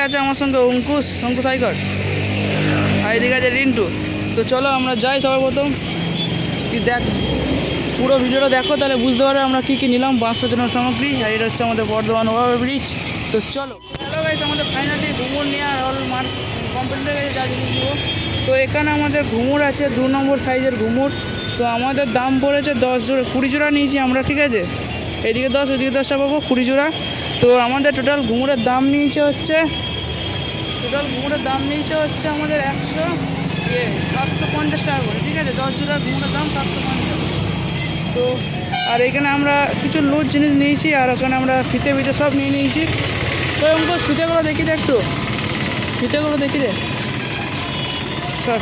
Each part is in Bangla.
আছে আমার সঙ্গে অঙ্কুশ হাইকর, আর এদিকে আছে রিন্টু। তো চলো আমরা যাই সবার প্রথম। দেখ পুরো ভিডিওটা দেখো, তাহলে বুঝতে পারবে আমরা কী কী নিলাম বাঁশ সাজানোর সামগ্রী। আর এটা হচ্ছে আমাদের বর্ধমান ওভার ব্রিজ। তো চলো। হ্যালো গাইস, আমাদের ফাইনালি ঘুমুর নেওয়ার হল কমপ্লিট হয়ে গেছে যা জিনিস নেবো। তো এখানে আমাদের ঘুমুর আছে 2 নম্বর সাইজের ঘুমুর। তো আমাদের দাম পড়েছে 10 জোড়া, 20 জোড়া নিয়েছি আমরা, ঠিক আছে। এদিকে 10 ওইদিকে 10টা পাবো, 20 জোড়া। তো আমাদের টোটাল ঘুমুরের দাম নিয়েছে হচ্ছে আমাদের 750 টাকা করে, ঠিক আছে। 10 জোড়ার ঘুমুরের দাম 750। তো আর এখানে আমরা কিছু লুজ জিনিস নিয়েছি, আর ওখানে আমরা ফিতে সব নিয়ে নিয়েছি। তো অঙ্কুশ ফিতেগুলো দেখি দে, একটু ফিতেগুলো দেখি দে সব।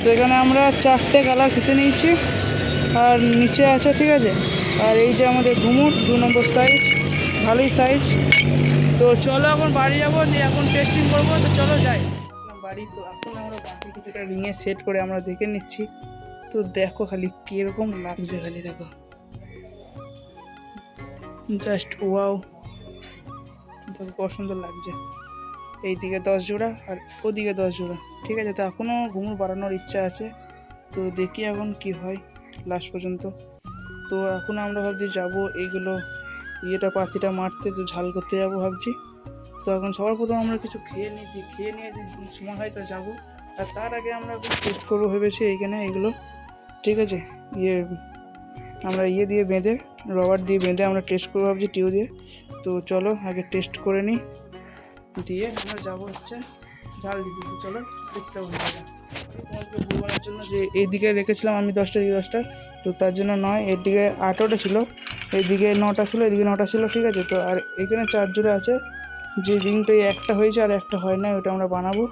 তো এখানে আমরা 4টে কালার ফিতে নিয়েছি, আর নিচে আছে, ঠিক আছে। আর এই যে আমাদের ঘুমুর 2 নম্বর সাইজ, ভালোই সাইজ। তো চলো এখন বাড়ি যাবো, দিয়ে এখন টেস্টিং করবো। তো চলো যাই বাড়ি। তো এখন আমরা বাকি কিছুটা রিংয়ে সেট করে আমরা দেখে নিচ্ছি। তো দেখো খালি কীরকম লাগছে, খালি দেখো, জাস্ট ওয়াও, দেখো কত সুন্দর লাগছে। এইদিকে 10 জোড়া আর ওদিকে 10 জোড়া, ঠিক আছে। তো এখনও ঘুমুর বাড়ানোর ইচ্ছা আছে, তো দেখি এখন কি হয় লাস্ট পর্যন্ত। তো এখন আমরা ভাবছি যাবো এইগুলো পাখিটা মারতে, তো ঝাল করতে যাবো ভাবছি। তো এখন সবার প্রথম আমরা কিছু খেয়ে নিয়ে যদি সময় হয় তো যাবো। আর তার আগে আমরা এখন টেস্ট করবো ভেবেছি এইখানে এইগুলো, ঠিক আছে। আমরা দিয়ে বেঁধে, রবার দিয়ে বেঁধে আমরা টেস্ট করবো ভাবছি, টিউ দিয়ে। তো চলো আগে টেস্ট করে নিই, দিয়ে আমরা যাবো হচ্ছে ঝাল দিতে। চলো দেখতে হবে তোমাকে বলার জন্য যে এইদিকে রেখেছিলাম আমি 10টা 10টা, তো তার জন্য নয়, এর দিকে 8টা ছিল, এইদিকে 9টা ছিল, এদিকে 9টা ছিল, ঠিক আছে। তো আর এখানে 4 জোড়া আছে, যে রিংটাই একটা হয়েছে আর একটা হয় না, ওটা আমরা বানাবো।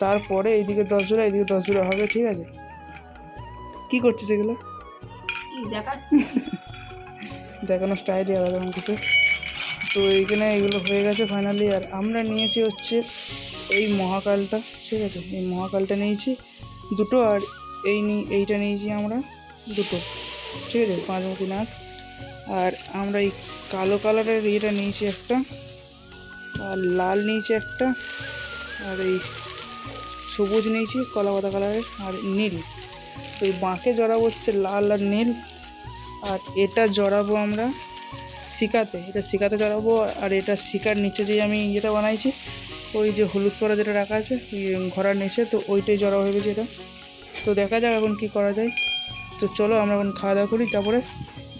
তারপরে এইদিকে 10 জোড়া, এইদিকে 10 জোড়া হবে, ঠিক আছে। কি করছিস এগুলো? কি দেখাচ্ছি? দেখানোর স্টাইলই আলাদা কিছু। তো এইখানে এগুলো হয়ে গেছে ফাইনালি। আর আমরা নিয়েছি হচ্ছে এই মহাকালটা, ঠিক আছে। এই মহাকালটা নিয়েছি 2টো, আর এইটা নিয়েছি আমরা 2টো, ঠিক আছে, 5 নাট। আর আমরা এই কালো কালারের এটা নিয়েছি একটা, আর লাল নিয়েছি একটা, আর এই সবুজ নিয়েছি কলা পাতা কালারের, আর নীল। তো এই বাঁকে জড়াবো হচ্ছে লাল আর নীল। আর এটা জড়াবো আমরা শিকাতে, এটা শিকাতে জড়াবো। আর এটা শিকার নিচে যে আমি যেটা বানাইছি, ওই যে হলুদ করা যেটা রাখা আছে ঘোড়ার নিচে, তো ওইটাই জড়া হয়ে গেছে এটা। তো দেখা যাক এখন কি করা যায়। তো চলো আমরা এখন খাওয়া দাওয়া করি, তারপরে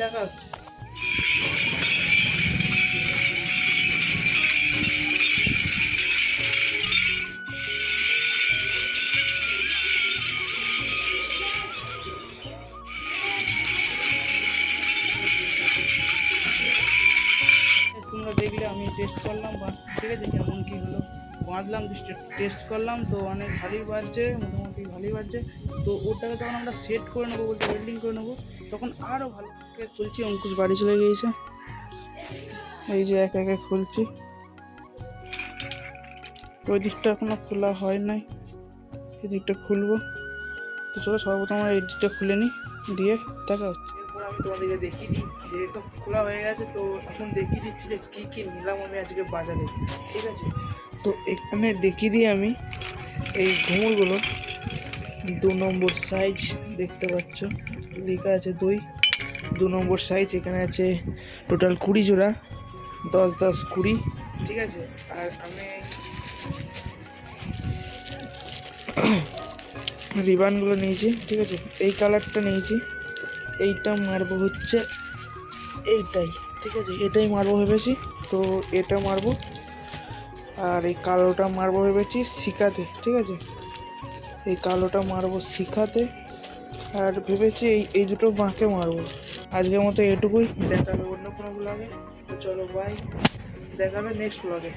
দেখা হচ্ছে। তোমরা দেখলে আমি টেস্ট করলাম, ঠিক আছে, কেমন কী হলো বাঁধলাম, টেস্ট করলাম। তো অনেক ভালোই বাজছে, মোটামুটি ভালোই বাজছে। তো ওটাকে যখন আমরা সেট করে নেবো, বলতে ওয়েল্ডিং করে নেবো, তখন আরও ভালো খুলছি। অঙ্কুশ বাড়ি চলে গিয়েছে, এই যে একে একে খুলছি। ওই দিকটা এখনও খোলা হয় নাই, এই দিকটা খুলবো। তো চলো সর্বপ্রথম আমরা এই দিকটা খুলে নিই, দিয়ে দেখা হচ্ছে। এরপর আমি তোমাদেরকে দেখিয়ে দিই যে সব খোলা হয়ে গেছে। তো এখন দেখিয়ে দিচ্ছি যে কী কী নিলাম আমি আজকে বাজারে, ঠিক আছে। তো এখানে দেখিয়ে দিই আমি এই ঘুমুরগুলো 2 নম্বর সাইজ, দেখতে পাচ্ছ লেখা আছে 2 নম্বর সাইজ। এখানে আছে টোটাল 20 জোড়া, 10 10 20, ঠিক আছে। আর আমি রিবানগুলো নিয়েছি, ঠিক আছে। এই কালারটা নিয়েছি, এইটা মারবো হচ্ছে এইটাই, ঠিক আছে, এটাই মারবো ভেবেছি। তো এটা মারবো, আর এই কালোটা মারবো ভেবেছি শিখাতে, ঠিক আছে। এই কালোটা মারবো শিখাতে, আর ভেবেছি এই দুটো বাঁকে মারবো। আজকের মতো এটুকুই, দেখা হবে অন্য কোনো ব্লগে। তো চলো বাই, দেখা হবে নেক্সট ব্লগে।